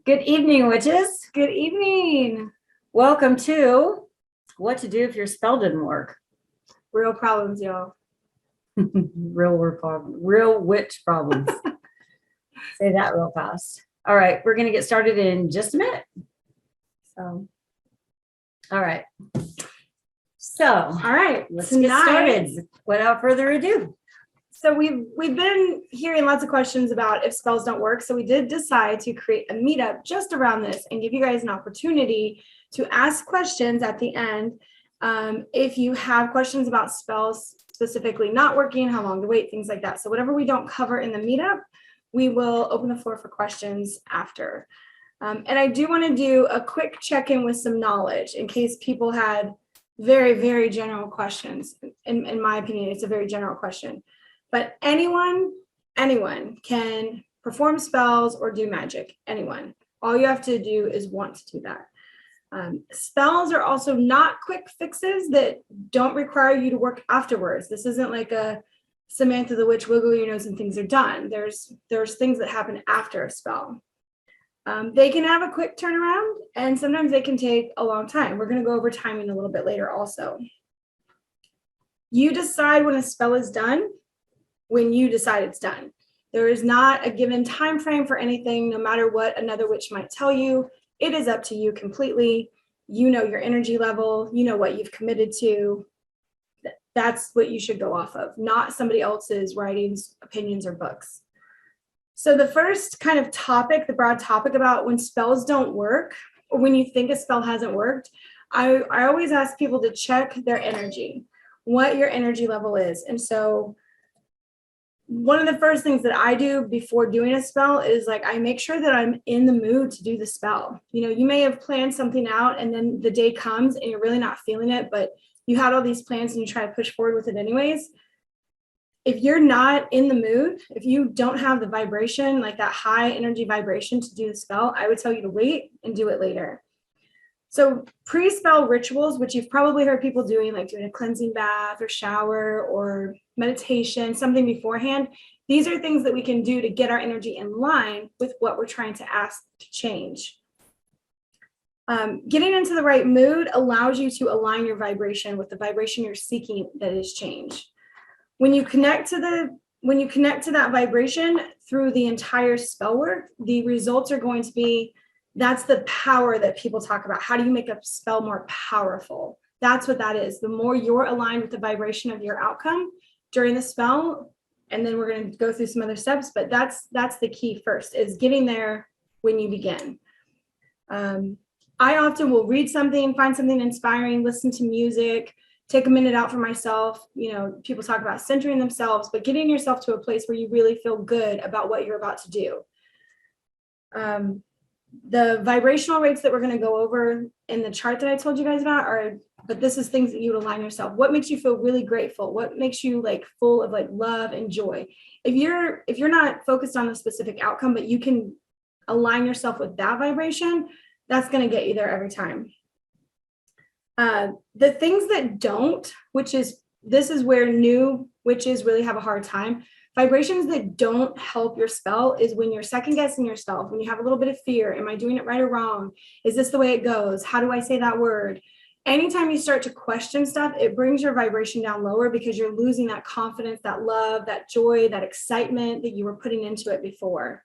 Good evening, witches. Good evening. Welcome to What to Do If Your Spell Didn't Work. Real problems, y'all. Real witch problems. Say that real fast. All right, we're going to get started in just a minute. All right. All right, Let's get started without further ado. So we've been hearing lots of questions about if spells don't work. So we did decide to create a meetup just around this and give you guys an opportunity to ask questions at the end. If you have questions about spells specifically not working, how long to wait, things like that. So whatever we don't cover in the meetup, we will open the floor for questions after. And I do want to do a quick check-in with some knowledge in case people had very, very general questions. In my opinion, it's a very general question. But anyone can perform spells or do magic, anyone. All you have to do is want to do that. Spells are also not quick fixes that don't require you to work afterwards. This isn't like a Samantha the Witch, wiggle your nose and things are done. There's things that happen after a spell. They can have a quick turnaround and sometimes they can take a long time. We're going to go over timing a little bit later also. You decide when a spell is done when you decide it's done. There is not a given time frame for anything, no matter what another witch might tell you. It is up to you completely. You know your energy level, you know what you've committed to. That's what you should go off of, not somebody else's writings, opinions, or books. So the first kind of topic, the broad topic about when spells don't work, or when you think a spell hasn't worked, I always ask people to check their energy, what your energy level is. And so one of the first things that I do before doing a spell is like I make sure that I'm in the mood to do the spell. You know, you may have planned something out and then the day comes and you're really not feeling it, but you had all these plans and you try to push forward with it anyways. If you're not in the mood, if you don't have the vibration, like that high energy vibration to do the spell, I would tell you to wait and do it later. So pre-spell rituals, which you've probably heard people doing, like doing a cleansing bath or shower or meditation, something beforehand. These are things that we can do to get our energy in line with what we're trying to ask to change. Getting into the right mood allows you to align your vibration with the vibration you're seeking that is change. When you connect to that vibration through the entire spell work, the results are going to be, that's the power that people talk about. How do you make a spell more powerful? That's what that is. The more you're aligned with the vibration of your outcome during the spell, and then we're going to go through some other steps, but that's the key first, is getting there when you begin. I often will read something, find something inspiring, listen to music, take a minute out for myself. You know, people talk about centering themselves, but getting yourself to a place where you really feel good about what you're about to do. The vibrational rates that we're going to go over in the chart that I told you guys about but this is things that you would align yourself. What makes you feel really grateful? What makes you like full of like love and joy? If you're not focused on a specific outcome, but you can align yourself with that vibration, that's going to get you there every time. The things that don't, this is where new witches really have a hard time. Vibrations that don't help your spell is when you're second guessing yourself, when you have a little bit of fear. Am I doing it right or wrong? Is this the way it goes? How do I say that word? Anytime you start to question stuff, it brings your vibration down lower because you're losing that confidence, that love, that joy, that excitement that you were putting into it before.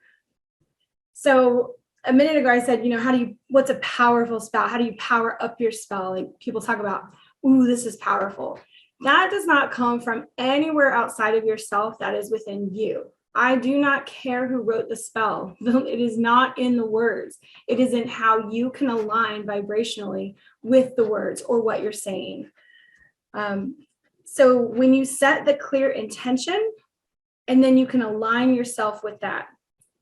So a minute ago, I said, you know, what's a powerful spell? How do you power up your spell? Like people talk about, ooh, this is powerful. That does not come from anywhere outside of yourself. That is within you. I do not care who wrote the spell. It is not in the words. It is in how you can align vibrationally with the words or what you're saying. So when you set the clear intention and then you can align yourself with that.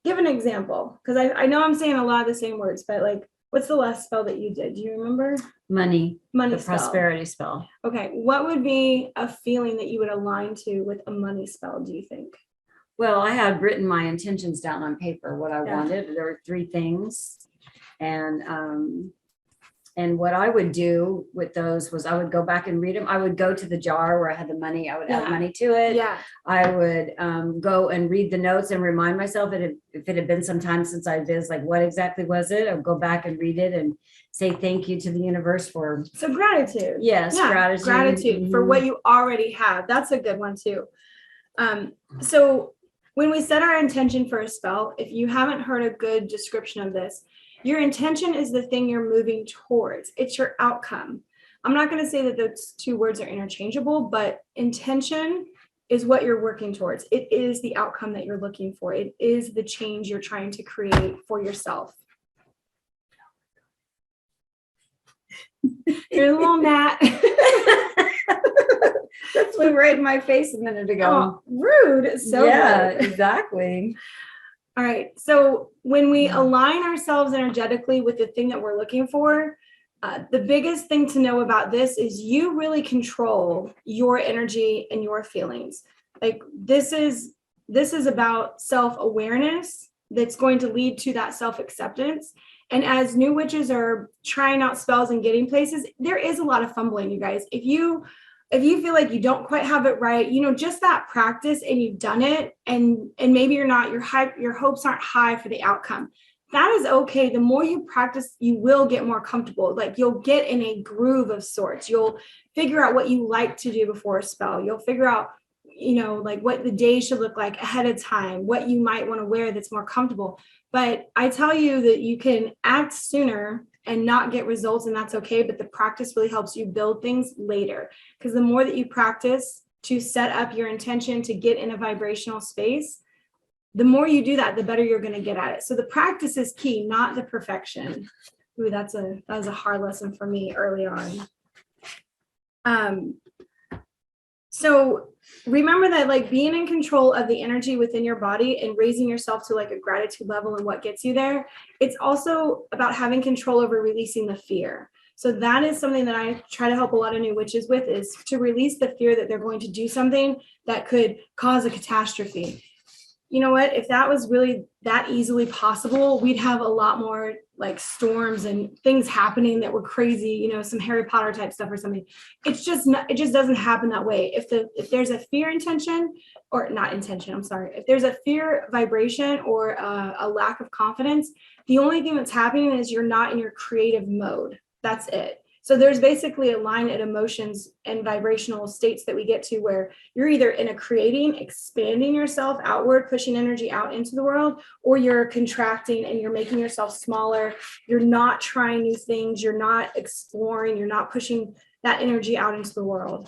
Give an example, because I know I'm saying a lot of the same words, but like, what's the last spell that you did? Do you remember? Money the spell. Prosperity spell. Okay. What would be a feeling that you would align to with a money spell, do you think? Well, I had written my intentions down on paper, what I wanted. There were 3 things. And And what I would do with those was I would go back and read them. I would go to the jar where I had the money. I would add Yeah. money to it. Yeah. I would go and read the notes and remind myself that if it had been some time since I did, like, what exactly was it? I would go back and read it and say thank you to the universe for. So gratitude. Yes, Yeah, gratitude. Gratitude for what you already have. That's a good one too. So when we set our intention for a spell, if you haven't heard a good description of this, your intention is the thing you're moving towards. It's your outcome. I'm not going to say that those two words are interchangeable, but intention is what you're working towards. It is the outcome that you're looking for. It is the change you're trying to create for yourself. Here's a little mat. That flew right in my face a minute ago. Oh, rude. So yeah, rude. exactly. All right. So when we align ourselves energetically with the thing that we're looking for, the biggest thing to know about this is you really control your energy and your feelings. Like this is about self-awareness that's going to lead to that self-acceptance. And as new witches are trying out spells and getting places, there is a lot of fumbling, you guys. If you feel like you don't quite have it right, just that practice and you've done it and maybe you're not, your hopes aren't high for the outcome. That is okay. The more you practice, you will get more comfortable. Like you'll get in a groove of sorts. You'll figure out what you like to do before a spell. You'll figure out, like what the day should look like ahead of time, what you might want to wear that's more comfortable. But I tell you that you can act sooner and not get results, and that's okay. But the practice really helps you build things later, because the more that you practice to set up your intention to get in a vibrational space, the more you do that, the better you're going to get at it. So the practice is key, not the perfection. Ooh, that was a hard lesson for me early on. So remember that, like, being in control of the energy within your body and raising yourself to like a gratitude level and what gets you there, it's also about having control over releasing the fear. So that is something that I try to help a lot of new witches with, is to release the fear that they're going to do something that could cause a catastrophe. You know what? If that was really that easily possible, we'd have a lot more like storms and things happening that were crazy, some Harry Potter type stuff or something. It's just not, it just doesn't happen that way. If there's a fear intention, or not intention, I'm sorry. If there's a fear vibration or a lack of confidence, the only thing that's happening is you're not in your creative mode. That's it. So there's basically a line at emotions and vibrational states that we get to where you're either in a creating, expanding yourself outward, pushing energy out into the world, or you're contracting and you're making yourself smaller. You're not trying new things. You're not exploring. You're not pushing that energy out into the world.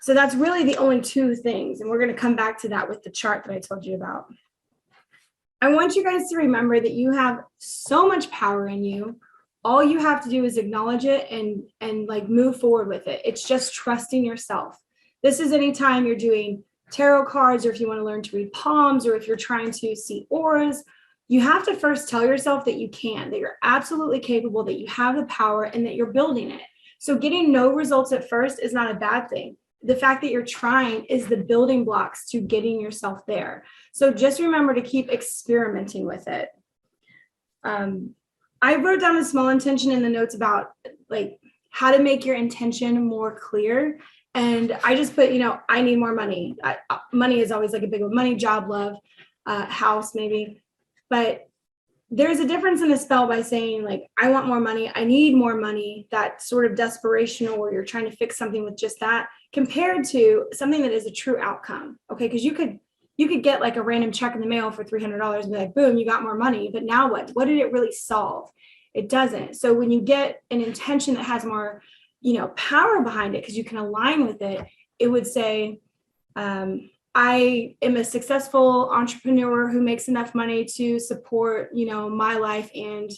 So that's really the only two things. And we're going to come back to that with the chart that I told you about. I want you guys to remember that you have so much power in you. All you have to do is acknowledge it and like move forward with it. It's just trusting yourself. This is anytime you're doing tarot cards, or if you want to learn to read palms, or if you're trying to see auras, you have to first tell yourself that you can, that you're absolutely capable, that you have the power, and that you're building it. So getting no results at first is not a bad thing. The fact that you're trying is the building blocks to getting yourself there. So just remember to keep experimenting with it. I wrote down a small intention in the notes about like how to make your intention more clear. And I just put, I need more money. Money is always like a big one. Money, job, love, house, maybe. But there's a difference in a spell by saying like, I want more money. I need more money. That sort of desperational where you're trying to fix something with just that, compared to something that is a true outcome. Okay. Because you could get like a random check in the mail for $300 and be like, boom, you got more money. But now what? What did it really solve? It doesn't. So when you get an intention that has more, power behind it, because you can align with it, it would say, I am a successful entrepreneur who makes enough money to support, my life and,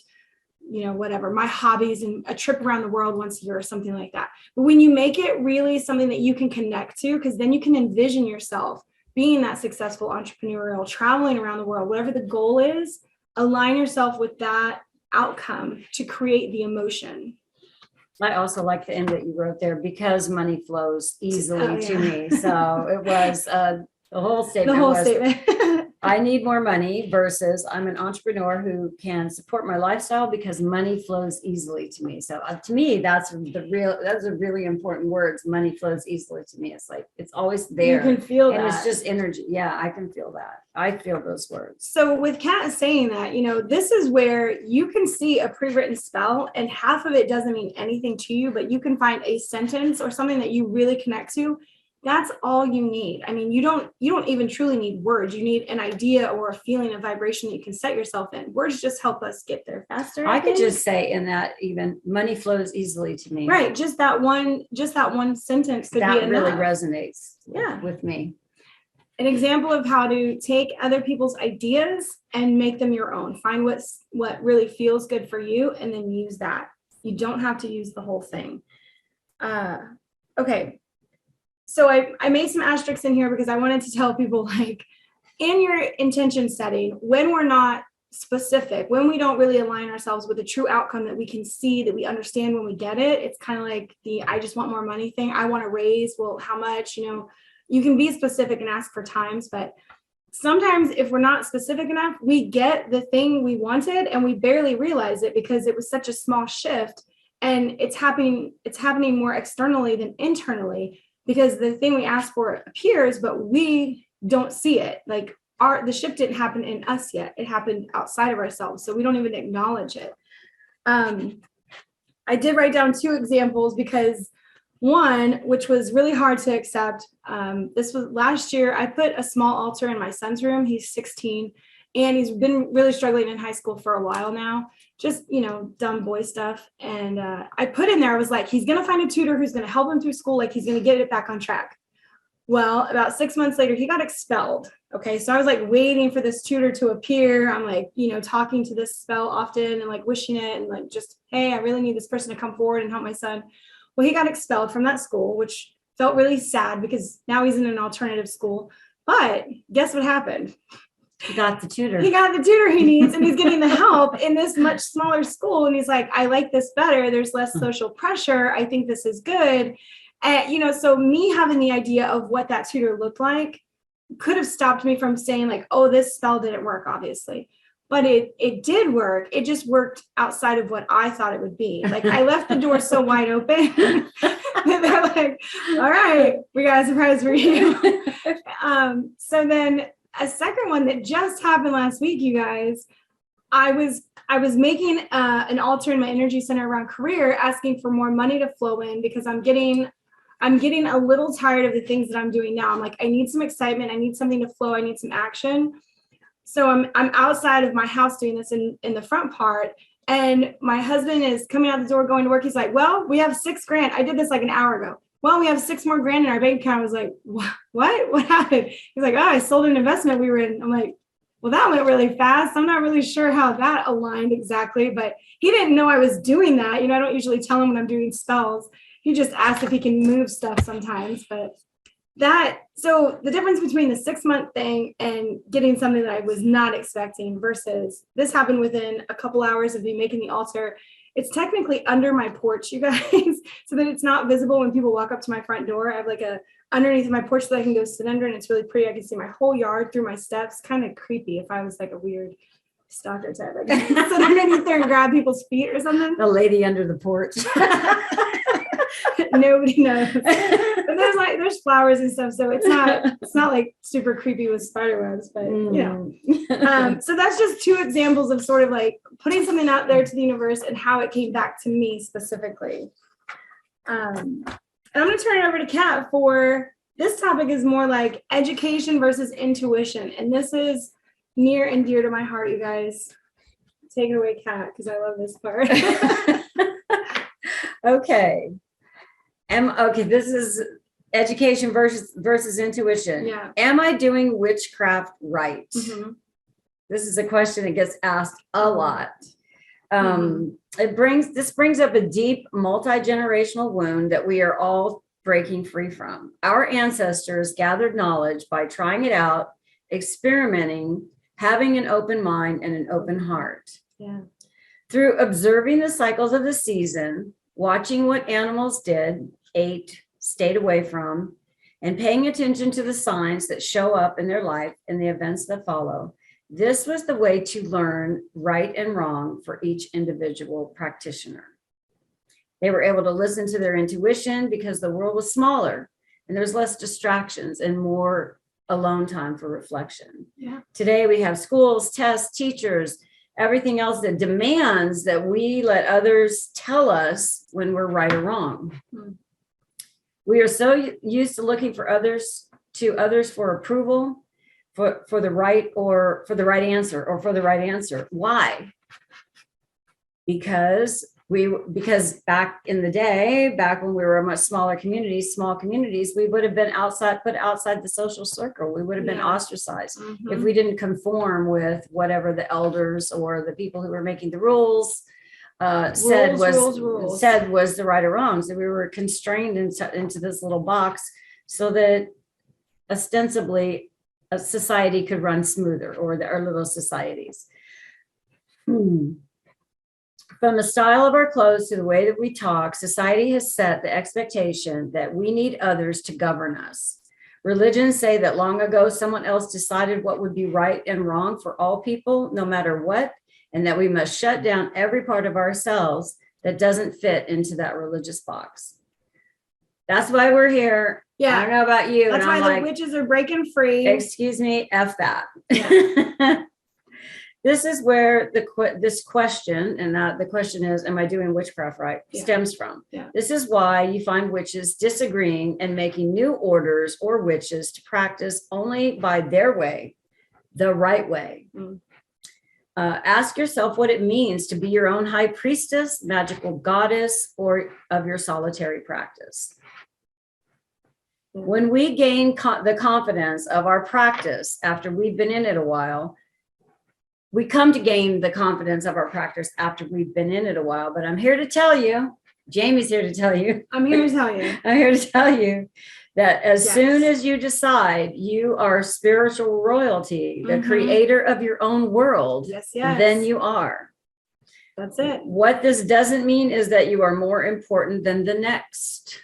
whatever, my hobbies and a trip around the world once a year or something like that. But when you make it really something that you can connect to, because then you can envision yourself being that successful entrepreneurial, traveling around the world, whatever the goal is, align yourself with that outcome to create the emotion. I also like the end that you wrote there, because money flows easily to me. So it was the whole statement. The whole statement. I need more money versus I'm an entrepreneur who can support my lifestyle because money flows easily to me. So to me, that's a really important words. Money flows easily to me. It's like, it's always there. You can feel and that. it's just energy. Yeah, I can feel that. I feel those words. So with Kat saying that, this is where you can see a pre-written spell and half of it doesn't mean anything to you, but you can find a sentence or something that you really connect to. That's all you need. I mean, you don't even truly need words. You need an idea or a feeling, a vibration that you can set yourself in. Words just help us get there faster. I could just say in that even money flows easily to me. Right. Just that one sentence could that be really enough. resonates Yeah. with me. An example of how to take other people's ideas and make them your own. Find what really feels good for you and then use that. You don't have to use the whole thing. Okay. So I made some asterisks in here because I wanted to tell people, like, in your intention setting, when we're not specific, when we don't really align ourselves with the true outcome that we can see, that we understand when we get it, it's kind of like the I just want more money thing. I want to raise, well, how much? You can be specific and ask for times, but sometimes if we're not specific enough, we get the thing we wanted and we barely realize it because it was such a small shift, and it's happening more externally than internally. Because the thing we asked for appears, but we don't see it. Like the shift didn't happen in us yet. It happened outside of ourselves. So we don't even acknowledge it. I did write down 2 examples because one, which was really hard to accept. This was last year. I put a small altar in my son's room. He's 16 and he's been really struggling in high school for a while now. Just, dumb boy stuff. And I put in there, I was like, he's going to find a tutor who's going to help him through school. Like, he's going to get it back on track. Well, about 6 months later, he got expelled. Okay. So I was like waiting for this tutor to appear. I'm like, talking to this spell often and like wishing it and like, just, hey, I really need this person to come forward and help my son. Well, he got expelled from that school, which felt really sad because now he's in an alternative school. But guess what happened? He got the tutor. He got the tutor he needs, and he's getting the help in this much smaller school. And he's like, I like this better. There's less social pressure. I think this is good. So me having the idea of what that tutor looked like could have stopped me from saying like, oh, this spell didn't work, obviously. But it did work. It just worked outside of what I thought it would be. Like, I left the door so wide open. They're like, all right, we got a surprise for you. So then a second one that just happened last week, you guys, I was making an altar in my energy center around career, asking for more money to flow in because I'm getting a little tired of the things that I'm doing now. I'm like, I need some excitement. I need something to flow. I need some action. So I'm outside of my house doing this in the front part. And my husband is coming out the door, going to work. He's like, well, we have $6,000. I did this like an hour ago. Well, we have $6 more in our bank account. I was like, what happened? He's like, oh, I sold an investment we were in. I'm like, well, that went really fast. I'm not really sure how that aligned exactly, but he didn't know I was doing that. I don't usually tell him when I'm doing spells. He just asked if he can move stuff sometimes, but so the difference between the 6-month thing and getting something that I was not expecting versus this happened within a couple hours of me making the altar. It's technically under my porch, you guys, so that it's not visible when people walk up to my front door. I have like underneath my porch that I can go sit under, and it's really pretty. I can see my whole yard through my steps. Kind of creepy if I was like a weird stalker type. I could sit underneath there and grab people's feet or something. The lady under the porch. Nobody knows. But there's flowers and stuff, so it's not like super creepy with spider webs, but so that's just 2 examples of sort of like putting something out there to the universe and how it came back to me specifically. And I'm going to turn it over to Kat for this topic is more like education versus intuition, and this is near and dear to my heart, you guys. Take it away, Kat, because I love this part. Okay. This is education versus intuition. Yeah. Am I doing witchcraft right? Mm-hmm. This is a question that gets asked a lot. Mm-hmm. This brings up a deep multi-generational wound that we are all breaking free from. Our ancestors gathered knowledge by trying it out, experimenting, having an open mind and an open heart. Yeah. Through observing the cycles of the season, watching what animals did, ate, stayed away from, and paying attention to the signs that show up in their life and the events that follow. This was the way to learn right and wrong for each individual practitioner. They were able to listen to their intuition because the world was smaller and there was less distractions and more alone time for reflection. Yeah. Today we have schools, tests, teachers, everything else that demands that we let others tell us when we're right or wrong. We are so used to looking for others for approval, for the right answer. Why? Because back in the day, back when we were a much smaller communities, small communities, we would have been put outside the social circle. We would have been ostracized if we didn't conform with whatever the elders or the people who were making the rules said was the right or wrong. So we were constrained into this little box so that ostensibly a society could run smoother, or our little societies. From the style of our clothes to the way that we talk, society has set the expectation that we need others to govern us. Religions say that long ago, someone else decided what would be right and wrong for all people, no matter what, and that we must shut down every part of ourselves that doesn't fit into that religious box. That's why we're here. Yeah. I don't know about you. That's why the witches are breaking free. Excuse me, F that. Yeah. This is where this question, and the question is, am I doing witchcraft right, stems from. Yeah. This is why you find witches disagreeing and making new orders or witches to practice only by their way, the right way. Ask yourself what it means to be your own high priestess, magical goddess, or of your solitary practice. When we gain the confidence of our practice after we've been in it a while, we come to gain the confidence of our practice after we've been in it a while. But I'm here to tell you, Jamie's here to tell you. I'm here to tell you. I'm here to tell you that as soon as you decide you are spiritual royalty, the creator of your own world, then you are. That's it. What this doesn't mean is that you are more important than the next.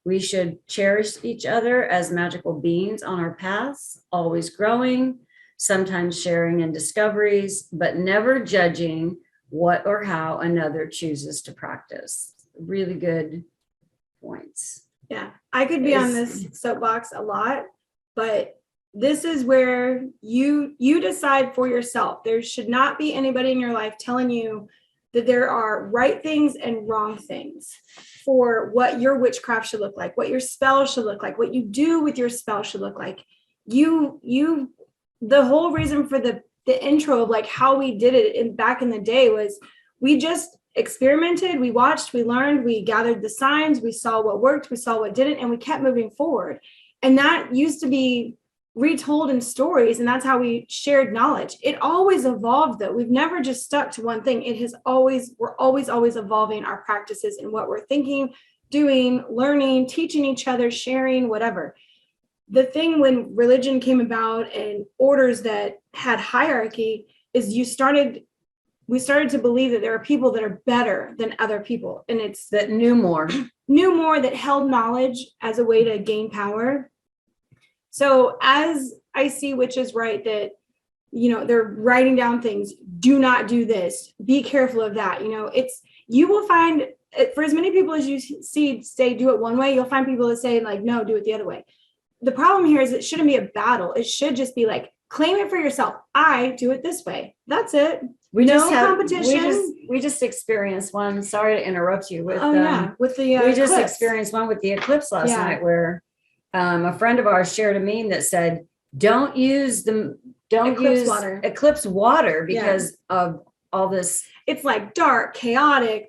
We should cherish each other as magical beings on our paths, always growing, sometimes sharing in discoveries, but never judging what or how another chooses to practice. Really good points. Yeah, I could be on this soapbox a lot, but this is where you decide for yourself. There should not be anybody in your life telling you that there are right things and wrong things for what your witchcraft should look like, what your spell should look like, what you do with your spell should look like. The whole reason for the intro of like how we did it back in the day was we just experimented, we watched, we learned, we gathered the signs, we saw what worked, we saw what didn't, and we kept moving forward. And that used to be retold in stories, and that's how we shared knowledge. It always evolved though. We've never just stuck to one thing. We're always evolving our practices and what we're thinking, doing, learning, teaching each other, sharing, whatever. The thing when religion came about and orders that had hierarchy is we started to believe that there are people that are better than other people. And it's that knew more, that held knowledge as a way to gain power. So as I see witches write that, they're writing down things, do not do this, be careful of that. You will find for as many people as you see say do it one way, you'll find people that say like, no, do it the other way. The problem here is it shouldn't be a battle. It should just be like, claim it for yourself. I do it this way. That's it. Competition. We just experienced one. Sorry to interrupt you. With the we just experienced one with the eclipse last night, where a friend of ours shared a meme that said, "Don't use eclipse water because of all this." It's like dark, chaotic.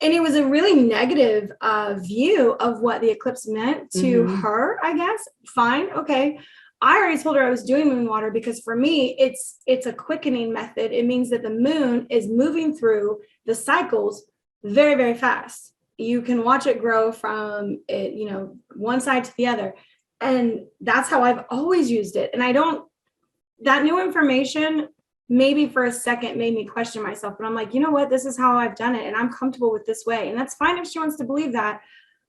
And it was a really negative view of what the eclipse meant to her, I guess. Fine. Okay. I already told her I was doing moon water because for me, it's a quickening method. It means that the moon is moving through the cycles very, very fast. You can watch it grow from it, one side to the other. And that's how I've always used it. And that new information maybe for a second made me question myself, but I'm like, you know what? This is how I've done it and I'm comfortable with this way. And that's fine if she wants to believe that.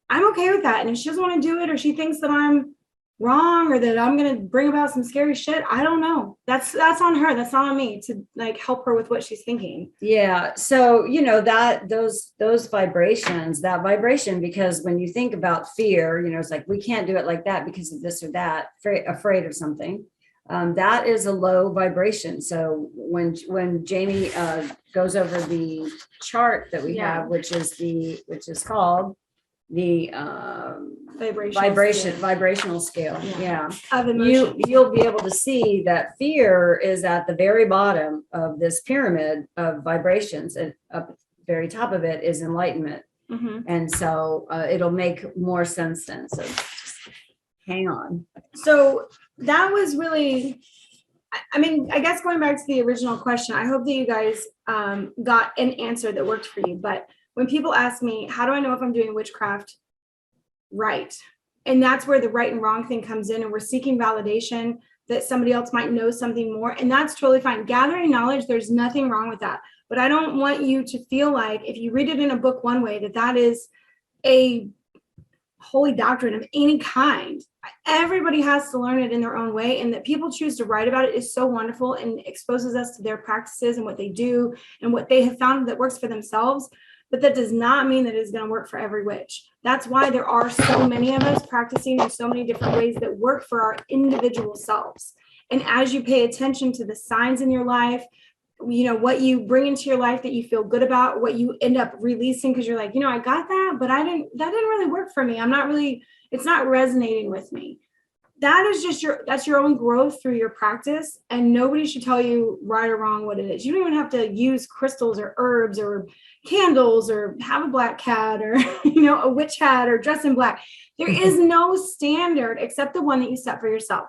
I'm okay with that. And if she doesn't want to do it, or she thinks that I'm wrong, or that I'm going to bring about some scary shit, I don't know. That's on her. That's not on me to like help her with what she's thinking. Yeah. So, that those vibrations, that vibration, because when you think about fear, it's like, we can't do it like that because of this or that, afraid of something. That is a low vibration. So when Jamie goes over the chart that we have, which is called the vibrational scale. Yeah. Of emotion. You'll be able to see that fear is at the very bottom of this pyramid of vibrations, and up at the very top of it is enlightenment. Mm-hmm. And so it'll make more sense then. So just hang on. So that was really, I mean, I guess going back to the original question, I hope that you guys got an answer that worked for you. But when people ask me, how do I know if I'm doing witchcraft right? And that's where the right and wrong thing comes in. And we're seeking validation that somebody else might know something more. And that's totally fine. Gathering knowledge, there's nothing wrong with that. But I don't want you to feel like if you read it in a book one way, that is a holy doctrine of any kind. Everybody has to learn it in their own way, and that people choose to write about it is so wonderful and exposes us to their practices and what they do and what they have found that works for themselves. But that does not mean that it's going to work for every witch. That's why there are so many of us practicing in so many different ways that work for our individual selves. And as you pay attention to the signs in your life, what you bring into your life that you feel good about, what you end up releasing because you're like, I got that, but that didn't really work for me. It's not resonating with me. That is just that's your own growth through your practice, and nobody should tell you right or wrong what it is. You don't even have to use crystals or herbs or candles or have a black cat or, a witch hat or dress in black. There is no standard except the one that you set for yourself.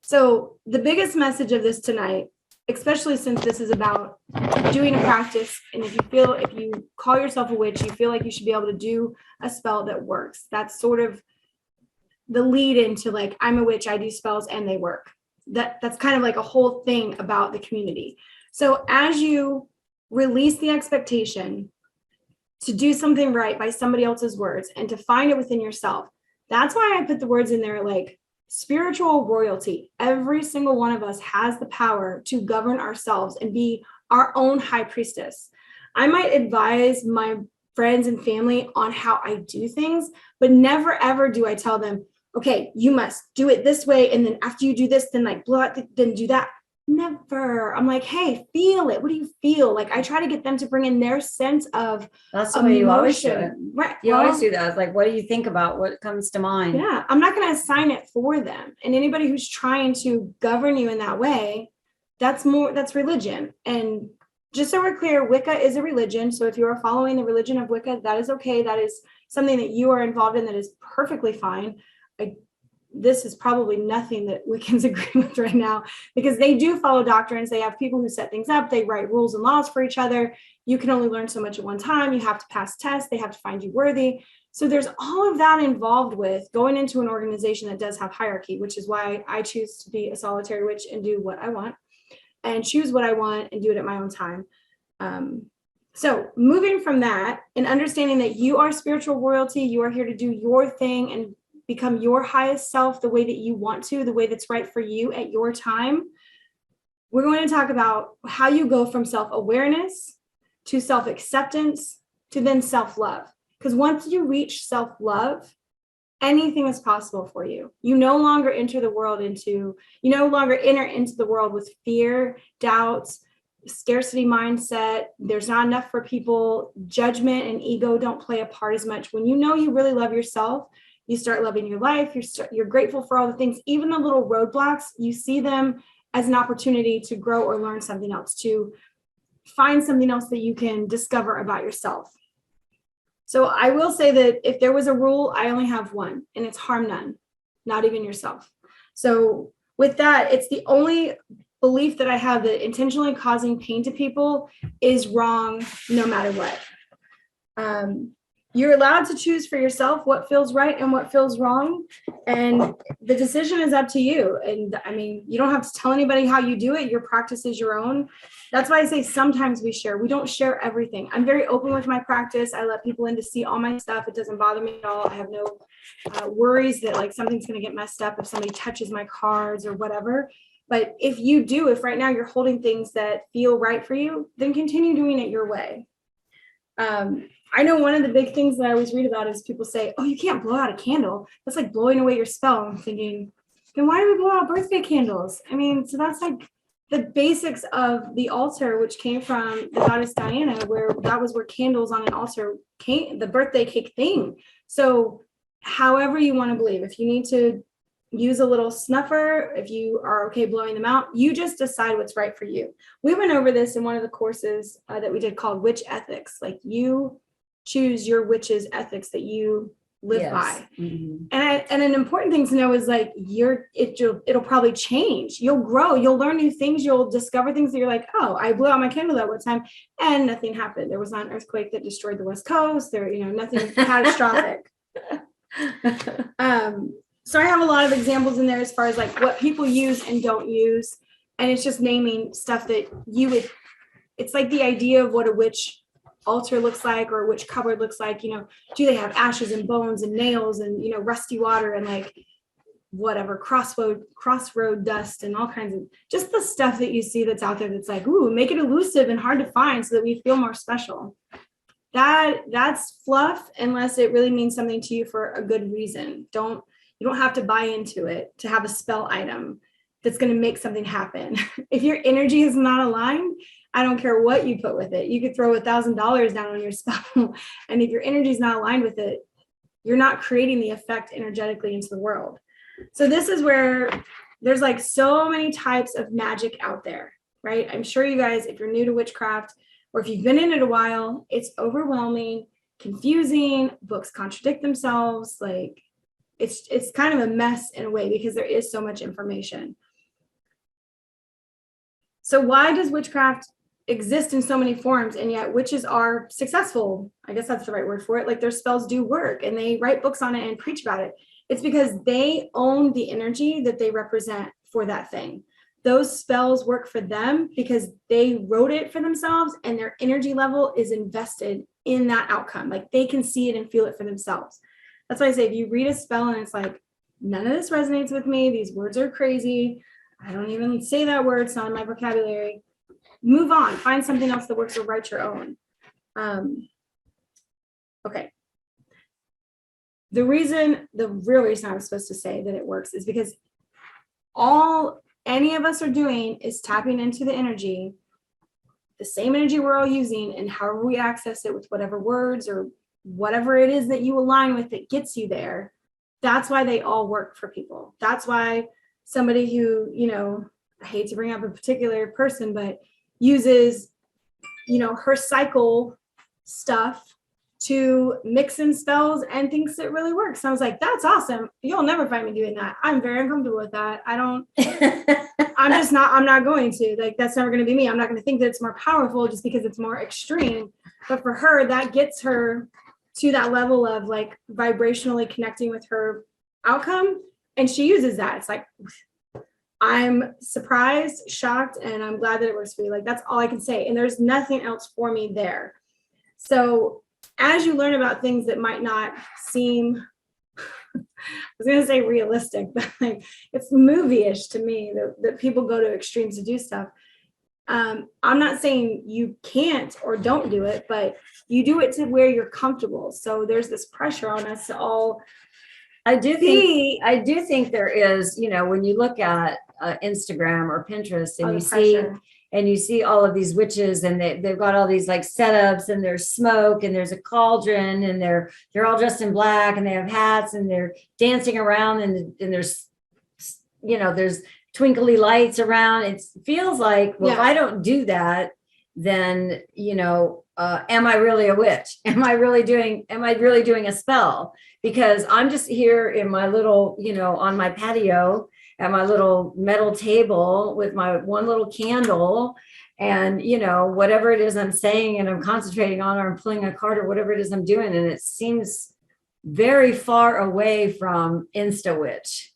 So the biggest message of this tonight, especially since this is about doing a practice, and if you call yourself a witch, you feel like you should be able to do a spell that works. That's sort of the lead into like, I'm a witch, I do spells and they work. That's kind of like a whole thing about the community. So as you release the expectation to do something right by somebody else's words and to find it within yourself, that's why I put the words in there like spiritual royalty. Every single one of us has the power to govern ourselves and be our own high priestess. I might advise my friends and family on how I do things, but never ever do I tell them, okay, you must do it this way. And then after you do this, then like then do that. Never. I'm like, hey, feel it. What do you feel? Like I try to get them to bring in their sense of that's the way you always do it. Right. You always do that. It's like, what do you think about? What comes to mind? Yeah. I'm not going to assign it for them. And anybody who's trying to govern you in that way, that's religion. And just so we're clear, Wicca is a religion. So if you are following the religion of Wicca, that is okay. That is something that you are involved in. That is perfectly fine. This is probably nothing that Wiccans agree with right now, because they do follow doctrines. They have people who set things up. They write rules and laws for each other. You can only learn so much at one time. You have to pass tests. They have to find you worthy. So there's all of that involved with going into an organization that does have hierarchy, which is why I choose to be a solitary witch and do what I want and choose what I want and do it at my own time. So moving from that and understanding that you are spiritual royalty, you are here to do your thing and become your highest self the way that you want to, the way that's right for you at your time. We're going to talk about how you go from self-awareness to self-acceptance to then self-love. Because once you reach self-love, anything is possible for you. You no longer enter the world into the world with fear, doubts, scarcity mindset. There's not enough for people. Judgment and ego don't play a part as much. When you know you really love yourself, you start loving your life. You're grateful for all the things, even the little roadblocks, you see them as an opportunity to grow or learn something else, to find something else that you can discover about yourself. So I will say that if there was a rule, I only have one, and it's harm none, not even yourself. So with that, it's the only belief that I have that intentionally causing pain to people is wrong no matter what. you're allowed to choose for yourself what feels right and what feels wrong. And the decision is up to you. And I mean, you don't have to tell anybody how you do it. Your practice is your own. That's why I say sometimes we share. We don't share everything. I'm very open with my practice. I let people in to see all my stuff. It doesn't bother me at all. I have no worries that like something's going to get messed up if somebody touches my cards or whatever. But if right now you're holding things that feel right for you, then continue doing it your way. I know one of the big things that I always read about is people say, oh, you can't blow out a candle. That's like blowing away your spell. I'm thinking, then why do we blow out birthday candles? I mean, so that's like the basics of the altar, which came from the goddess Diana, where that was where candles on an altar came, the birthday cake thing. So however you want to believe, if you need to use a little snuffer, if you are okay blowing them out, you just decide what's right for you. We went over this in one of the courses that we did called Witch Ethics. Like you choose your witch's ethics that you live by. Mm-hmm. And an important thing to know is like it'll probably change. You'll grow, you'll learn new things, you'll discover things that you're like, oh, I blew out my candle that one time and nothing happened. There was not an earthquake that destroyed the West Coast. There, nothing catastrophic. So I have a lot of examples in there as far as like what people use and don't use. And it's just naming stuff that it's like the idea of what a witch altar looks like or a witch cupboard looks like, do they have ashes and bones and nails and, rusty water and like whatever, crossroad dust and all kinds of just the stuff that you see that's out there that's like, ooh, make it elusive and hard to find so that we feel more special. That's fluff unless it really means something to you for a good reason. You don't have to buy into it to have a spell item that's going to make something happen. If your energy is not aligned, I don't care what you put with it. You could throw $1,000 down on your spell. And if your energy is not aligned with it, you're not creating the effect energetically into the world. So this is where there's like so many types of magic out there, right? I'm sure you guys, if you're new to witchcraft or if you've been in it a while, it's overwhelming, confusing, books contradict themselves. Like it's kind of a mess in a way because there is so much information. So why does witchcraft exist in so many forms and yet witches are successful? I guess that's the right word for it. Like their spells do work and they write books on it and preach about it. It's because they own the energy that they represent for that thing. Those spells work for them because they wrote it for themselves and their energy level is invested in that outcome. Like they can see it and feel it for themselves. That's why I say, if you read a spell and it's like, none of this resonates with me, these words are crazy, I don't even say that word, it's not in my vocabulary, move on, find something else that works or write your own. Okay. The real reason I was supposed to say that it works is because all any of us are doing is tapping into the energy, the same energy we're all using, and however we access it with whatever words or whatever it is that you align with that gets you there. That's why they all work for people. That's why somebody who, I hate to bring up a particular person, but uses, her cycle stuff to mix in spells and thinks it really works. I was like, that's awesome. You'll never find me doing that. I'm very uncomfortable with that. I'm not going to. Like, that's never going to be me. I'm not going to think that it's more powerful just because it's more extreme. But for her, that gets her to that level of like vibrationally connecting with her outcome. And she uses that. It's like, I'm surprised, shocked, and I'm glad that it works for you. Like, that's all I can say. And there's nothing else for me there. So as you learn about things that might not seem, I was going to say realistic, but like it's movie-ish to me that people go to extremes to do stuff. I'm not saying you can't or don't do it, but you do it to where you're comfortable. So there's this pressure on us to all. I do think there is, when you look at Instagram or Pinterest and you see all of these witches and they've got all these like setups and there's smoke and there's a cauldron and they're all dressed in black and they have hats and they're dancing around and there's twinkly lights around. It feels like, well, if I don't do that, then, am I really a witch? Am I really doing a spell? Because I'm just here in my little, on my patio at my little metal table with my one little candle And, whatever it is I'm saying and I'm concentrating on, or I'm pulling a card or whatever it is I'm doing. And it seems very far away from Insta Witch,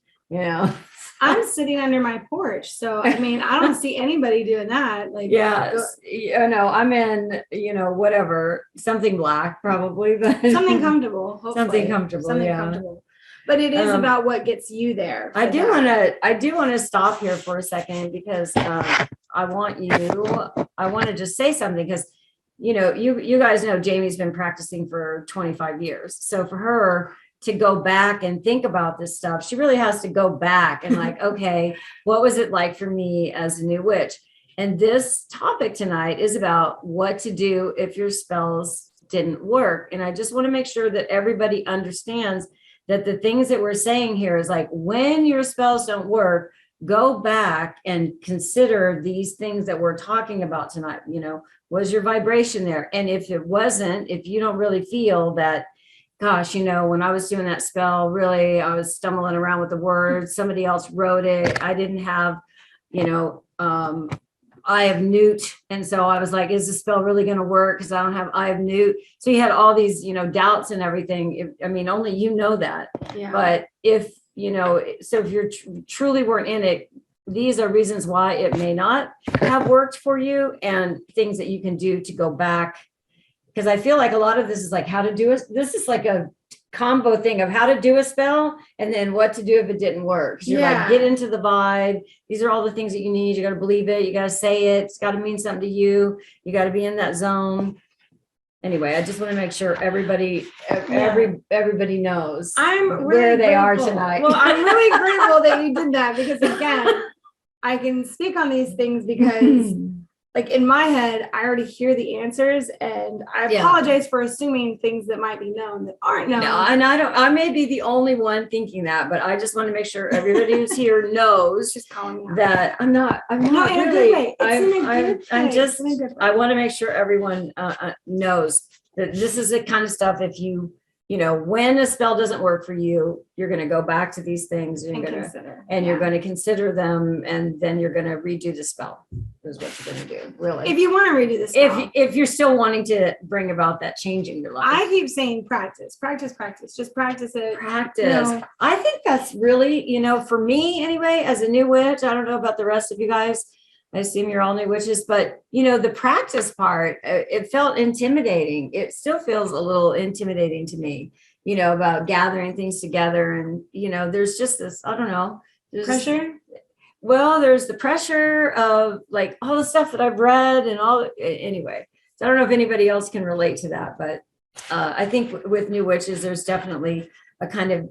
I'm sitting under my porch. So, I mean, I don't see anybody doing that. Like, yes, I'm in, whatever, something black probably, but something comfortable, hopefully. something comfortable. Yeah. Comfortable. But it is about what gets you there. I do want to stop here for a second because I want to just say something because, you guys know Jamie's been practicing for 25 years. So for her to go back and think about this stuff, she really has to go back and like, okay, what was it like for me as a new witch? And this topic tonight is about what to do if your spells didn't work. And I just want to make sure that everybody understands that the things that we're saying here is like, when your spells don't work, go back and consider these things that we're talking about tonight. Was your vibration there? And if it wasn't, if you don't really feel that, gosh, when I was doing that spell, really, I was stumbling around with the words, somebody else wrote it. I didn't have, I have newt. And so I was like, is the spell really going to work? Because I don't have I have newt. So you had all these, doubts and everything. Only you know that. Yeah. But if, so if you're truly weren't in it, these are reasons why it may not have worked for you and things that you can do to go back. Because I feel like a lot of this is like how to do it. This is like a combo thing of how to do a spell and then what to do if it didn't work. So you're like, get into the vibe. These are all the things that you need. You got to believe it. You got to say it. It's got to mean something to you. You got to be in that zone. Anyway, I just want to make sure everybody knows I'm really where they are grateful. tonight. Well, I'm really grateful that you did that because again, I can speak on these things because like in my head, I already hear the answers and I apologize for assuming things that might be known that aren't known. No, and I may be the only one thinking that, but I just want to make sure everybody who's here knows Just calling me out. that I'm not in a really, good way. It's in a good way. I want to make sure everyone knows that this is the kind of stuff if when a spell doesn't work for you, you're going to go back to these things and you're going to consider them and then you're going to redo the spell is what you're going to do. Really. If you want to redo the spell. If you're still wanting to bring about that change in your life. I keep saying practice. Just practice it. Practice. I think that's really, for me anyway, as a new witch, I don't know about the rest of you guys. I assume you're all new witches, but the practice part, it felt intimidating. It still feels a little intimidating to me, about gathering things together. And, there's just this, I don't know. Pressure? Well, there's the pressure of like all the stuff that I've read and all anyway. So I don't know if anybody else can relate to that, but I think with new witches, there's definitely a kind of,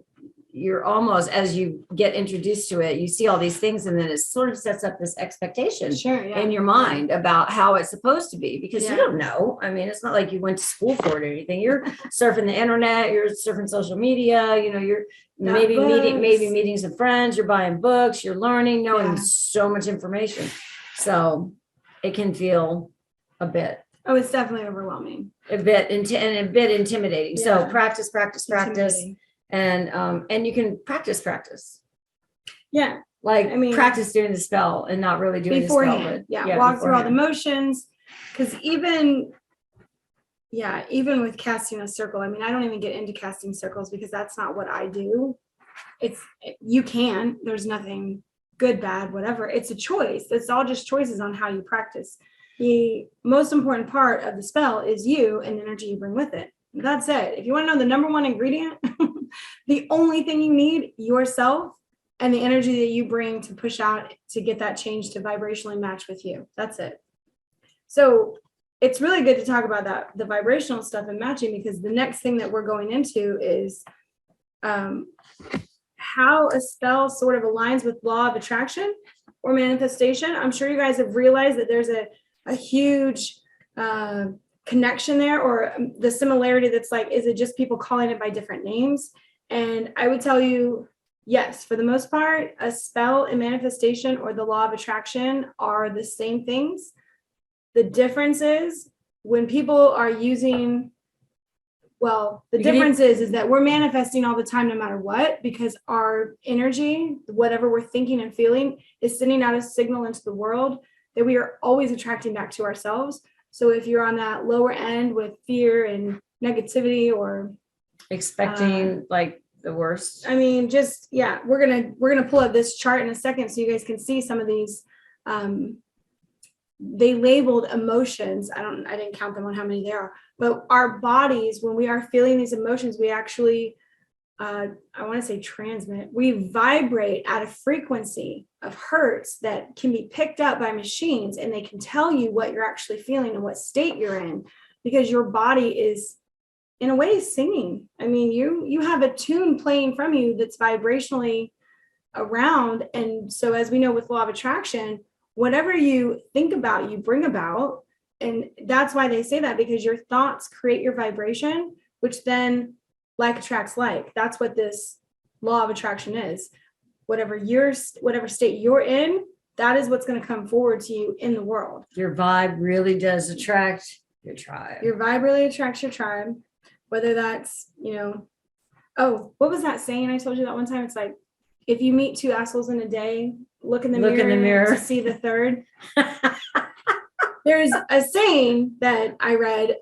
you're almost, as you get introduced to it, you see all these things and then it sort of sets up this expectation in your mind about how it's supposed to be because you don't know. I mean, it's not like you went to school for it or anything. You're surfing the internet, you're surfing social media, you're maybe meeting some friends, you're buying books, you're learning, knowing so much information. So it can feel a bit. Oh, it's definitely overwhelming. A bit intimidating. So practice. And you can practice. Yeah. Practice doing the spell and not really doing beforehand. the spell. Walk through all the motions. Because even with casting a circle, I don't even get into casting circles because that's not what I do. There's nothing good, bad, whatever. It's a choice. It's all just choices on how you practice. The most important part of the spell is you and the energy you bring with it. That's it. If you want to know the number one ingredient, the only thing you need, yourself and the energy that you bring to push out to get that change to vibrationally match with you. That's it. So it's really good to talk about that, the vibrational stuff and matching, because the next thing that we're going into is how a spell sort of aligns with law of attraction or manifestation. I'm sure you guys have realized that there's a huge connection there, or the similarity that's like, is it just people calling it by different names? And I would tell you, yes, for the most part, a spell and manifestation or the law of attraction are the same things. The difference is when people are using, the difference is that we're manifesting all the time, no matter what, because our energy, whatever we're thinking and feeling, is sending out a signal into the world that we are always attracting back to ourselves. So if you're on that lower end with fear and negativity or expecting like the worst. I mean, just, yeah, we're gonna pull up this chart in a second so you guys can see some of these. They labeled emotions. I didn't count them on how many there are, but our bodies, when we are feeling these emotions, we actually, I want to say transmit, we vibrate at a frequency of hertz that can be picked up by machines, and they can tell you what you're actually feeling and what state you're in, because your body is in a way singing. I mean, you have a tune playing from you that's vibrationally around. And so as we know with law of attraction, whatever you think about, you bring about. And that's why they say that, because your thoughts create your vibration, which then like attracts like. That's what this law of attraction is. Whatever state you're in, that is what's going to come forward to you in the world. Your vibe really does attract your tribe. Your vibe really attracts your tribe, whether that's, oh, what was that saying I told you that one time? It's like, if you meet two assholes in a day, look in the mirror to see the third. There's a saying that I read,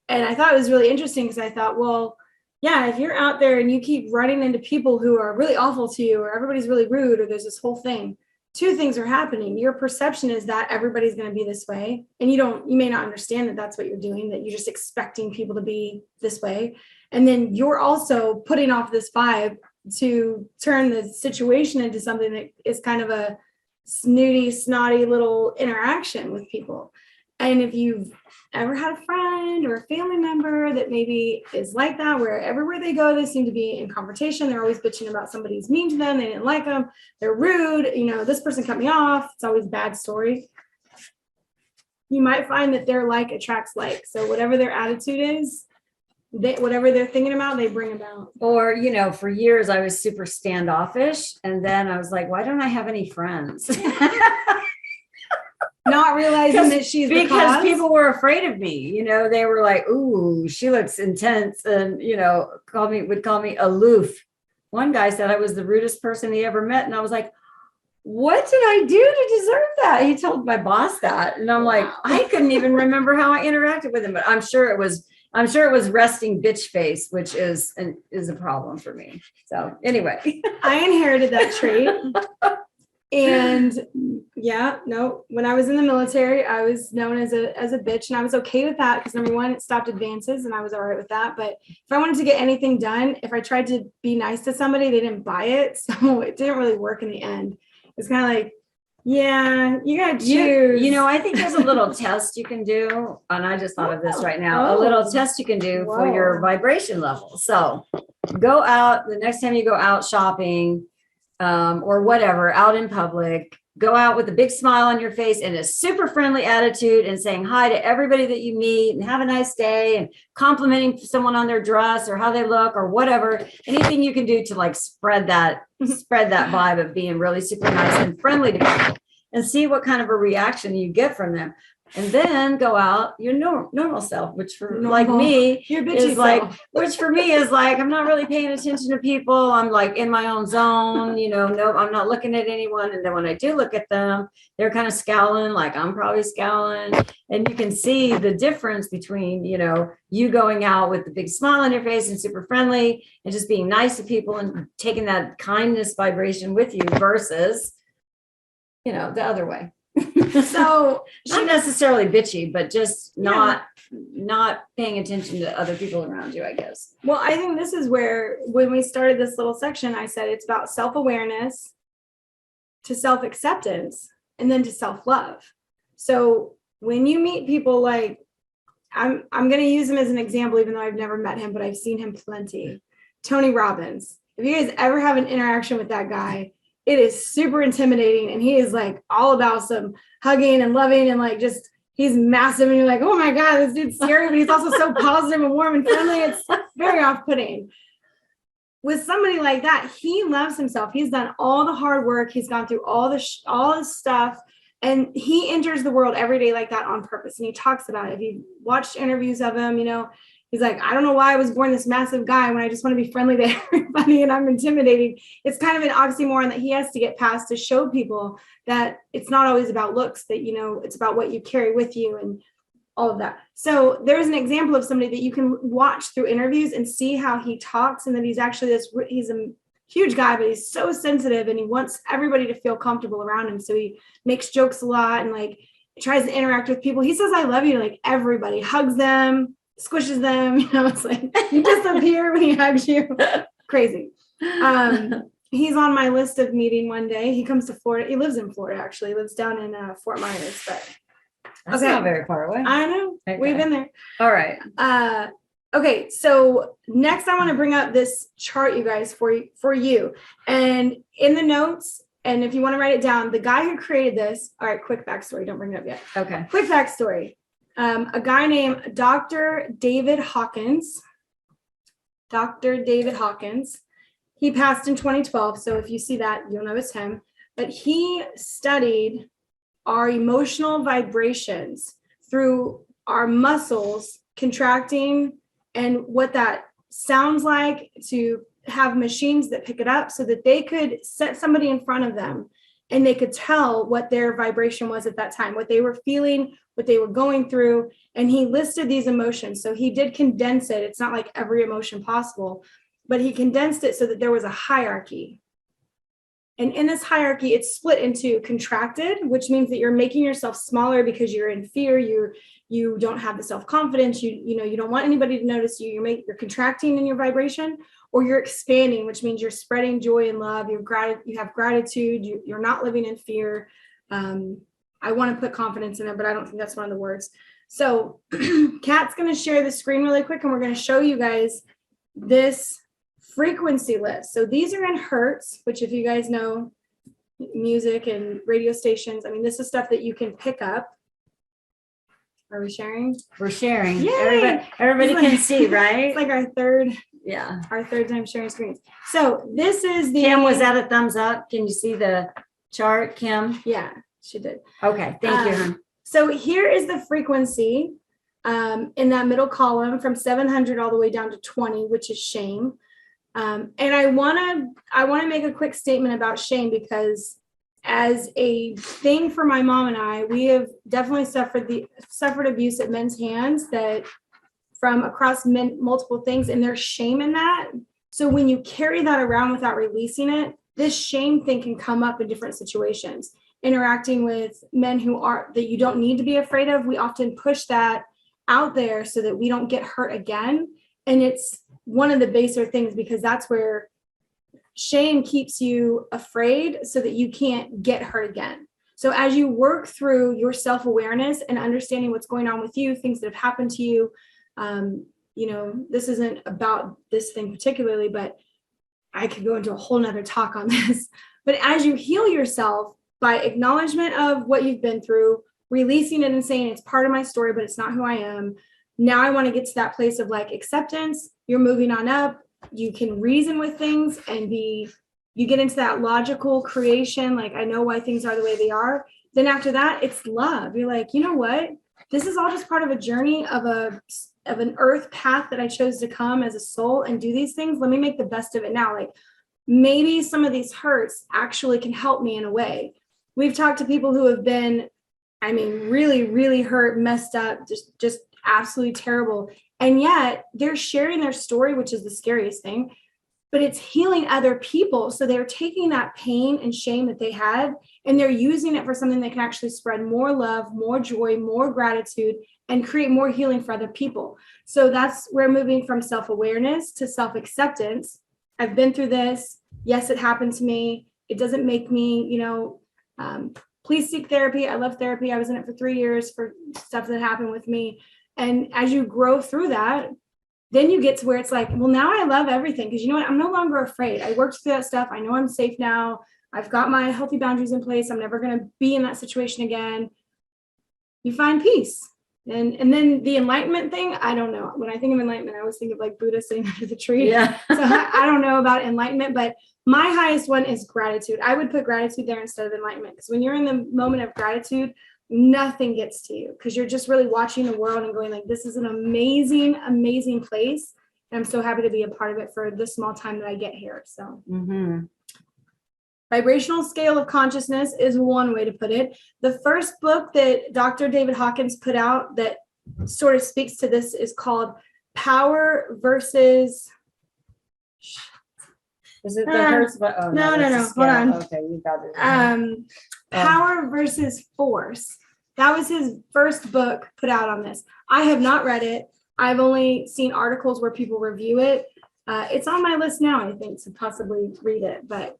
and I thought it was really interesting, because I thought, well, yeah, if you're out there and you keep running into people who are really awful to you, or everybody's really rude, or there's this whole thing, two things are happening. Your perception is that everybody's going to be this way, and you may not understand that that's what you're doing, that you're just expecting people to be this way. And then you're also putting off this vibe to turn the situation into something that is kind of a snotty little interaction with people. And if you've ever had a friend or a family member that maybe is like that, where everywhere they go, they seem to be in confrontation, they're always bitching about somebody's mean to them, they didn't like them, they're rude, this person cut me off, it's always a bad story. You might find that their like attracts like. So whatever their attitude is, whatever they're thinking about, they bring about. Or, for years I was super standoffish, and then I was like, why don't I have any friends? Not realizing that she's the because cause. People were afraid of me. They were like, ooh, she looks intense, and would call me aloof. One guy said I was the rudest person he ever met, and I was like, what did I do to deserve that? He told my boss that, and I'm like, I couldn't even remember how I interacted with him, but I'm sure it was resting bitch face, which is a problem for me. So anyway, I inherited that trait. And when I was in the military, I was known as a bitch, and I was okay with that, because number one, it stopped advances, and I was all right with that. But if I wanted to get anything done, if I tried to be nice to somebody, they didn't buy it. So it didn't really work in the end. It's kind of like, yeah, you got to choose. I think there's a little test you can do, and I just thought of this right now, a little test you can do for your vibration level. So go out, the next time you go out shopping, or whatever, out in public, go out with a big smile on your face and a super friendly attitude, and saying hi to everybody that you meet, and have a nice day, and complimenting someone on their dress or how they look or whatever. Anything you can do to like spread that vibe of being really super nice and friendly to people, and see what kind of a reaction you get from them. And then go out your normal self, which for like me is like, which for me is like, I'm not really paying attention to people. I'm like in my own zone, no, I'm not looking at anyone. And then when I do look at them, they're kind of scowling, like I'm probably scowling. And you can see the difference between, you going out with the big smile on your face and super friendly and just being nice to people and taking that kindness vibration with you versus, the other way. So not necessarily bitchy, but just not paying attention to other people around you, I guess. Well, I think this is where, when we started this little section, I said it's about self-awareness to self-acceptance and then to self-love. So when you meet people, like I'm going to use him as an example, even though I've never met him, but I've seen him plenty. Tony Robbins. If you guys ever have an interaction with that guy, it is super intimidating, and he is like all about some hugging and loving, and like just he's massive, and you're like, oh my God, this dude's scary, but he's also so positive and warm and friendly. It's very off-putting. With somebody like that, he loves himself. He's done all the hard work. He's gone through all this stuff, and he enters the world every day like that on purpose. And he talks about it. If you watched interviews of him, He's like, I don't know why I was born this massive guy when I just want to be friendly to everybody and I'm intimidating. It's kind of an oxymoron that he has to get past to show people that it's not always about looks, that, you know, it's about what you carry with you and all of that. So there's an example of somebody that you can watch through interviews and see how he talks, and that he's actually he's a huge guy, but he's so sensitive and he wants everybody to feel comfortable around him. So he makes jokes a lot and like tries to interact with people. He says, I love you to like everybody, hugs them, squishes them, you know, it's like you disappear when he hugs you. Crazy. He's on my list of meeting one day. He comes to Florida. He lives in Florida, actually. He lives down in Fort Myers, but That's not very far away. I know. Okay. We've been there. All right. Okay. So next I want to bring up this chart, you guys, for you. And in the notes, and if you want to write it down, the guy who created this, all right, quick backstory. Don't bring it up yet. Okay. Quick backstory. A guy named Dr. David Hawkins. Dr. David Hawkins. He passed in 2012. So if you see that, you'll know it's him. But he studied our emotional vibrations through our muscles contracting and what that sounds like, to have machines that pick it up so that they could set somebody in front of them and they could tell what their vibration was at that time, what they were feeling, what they were going through. And he listed these emotions. So he did condense it. It's not like every emotion possible, but he condensed it so that there was a hierarchy. And in this hierarchy, it's split into contracted, which means that you're making yourself smaller because you're in fear. You don't have the self-confidence. You don't want anybody to notice you. You're contracting in your vibration, or you're expanding, which means you're spreading joy and love. You have gratitude. You're not living in fear. I want to put confidence in it, but I don't think that's one of the words. So Kat's going to share the screen really quick, and we're going to show you guys this frequency list. So these are in hertz, which if you guys know music and radio stations, I mean, this is stuff that you can pick up. Are we sharing? We're sharing. Yay! Everybody can see, right? It's like our third time sharing screens. So this is the Kim, was that a thumbs up? Can you see the chart, Kim? Yeah, she did. Okay, thank you, hon. So here is the frequency in that middle column from 700 all the way down to 20, which is shame. And I want to make a quick statement about shame, because as a thing for my mom and I, we have definitely suffered abuse at men's hands, that from across multiple things, and there's shame in that. So when you carry that around without releasing it, this shame thing can come up in different situations. Interacting with men that you don't need to be afraid of, we often push that out there so that we don't get hurt again. And it's one of the baser things, because that's where shame keeps you afraid so that you can't get hurt again. So as you work through your self-awareness and understanding what's going on with you, things that have happened to you, this isn't about this thing particularly, but I could go into a whole nother talk on this. But as you heal yourself by acknowledgement of what you've been through, releasing it and saying it's part of my story, but it's not who I am. Now I want to get to that place of like acceptance. You're moving on up. You can reason with things and you get into that logical creation. Like, I know why things are the way they are. Then after that, it's love. You're like, you know what? This is all just part of a journey of an earth path that I chose to come as a soul and do these things. Let me make the best of it now. Like, maybe some of these hurts actually can help me in a way. We've talked to people who have been, really, really hurt, messed up, just absolutely terrible. And yet they're sharing their story, which is the scariest thing, but it's healing other people. So they're taking that pain and shame that they had, and they're using it for something that can actually spread more love, more joy, more gratitude, and create more healing for other people. So that's where moving from self-awareness to self-acceptance. I've been through this. Yes, it happened to me. It doesn't make me, please seek therapy. I love therapy. I was in it for 3 years for stuff that happened with me. And as you grow through that, then you get to where it's like, well, now I love everything. Because you know what? I'm no longer afraid. I worked through that stuff. I know I'm safe now. I've got my healthy boundaries in place. I'm never going to be in that situation again. You find peace. And then the enlightenment thing, I don't know. When I think of enlightenment, I always think of like Buddha sitting under the tree. Yeah. So I don't know about enlightenment, but my highest one is gratitude. I would put gratitude there instead of enlightenment. Because when you're in the moment of gratitude, nothing gets to you because you're just really watching the world and going like, this is an amazing, amazing place. And I'm so happy to be a part of it for the small time that I get here. So vibrational scale of consciousness is one way to put it. The first book that Dr. David Hawkins put out that sort of speaks to this is called Power versus. Is it the Hertz? Oh, no. that's Hold on. Okay, you got it. Power versus Force. That was his first book put out on this. I have not read it. I've only seen articles where people review it. It's on my list now, I think, to possibly read it. But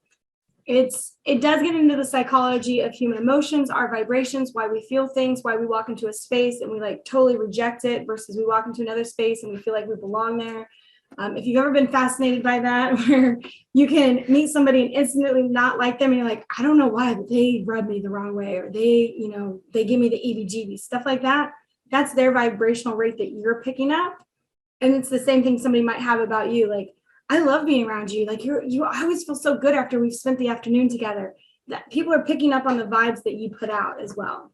it does get into the psychology of human emotions, our vibrations, why we feel things, why we walk into a space and we like totally reject it versus we walk into another space and we feel like we belong there. If you've ever been fascinated by that, where you can meet somebody and instantly not like them and you're like, I don't know why, but they rub me the wrong way, or they give me the EBGB, stuff like that. That's their vibrational rate that you're picking up. And it's the same thing somebody might have about you. Like, I love being around you. Like I always feel so good after we've spent the afternoon together. That people are picking up on the vibes that you put out as well.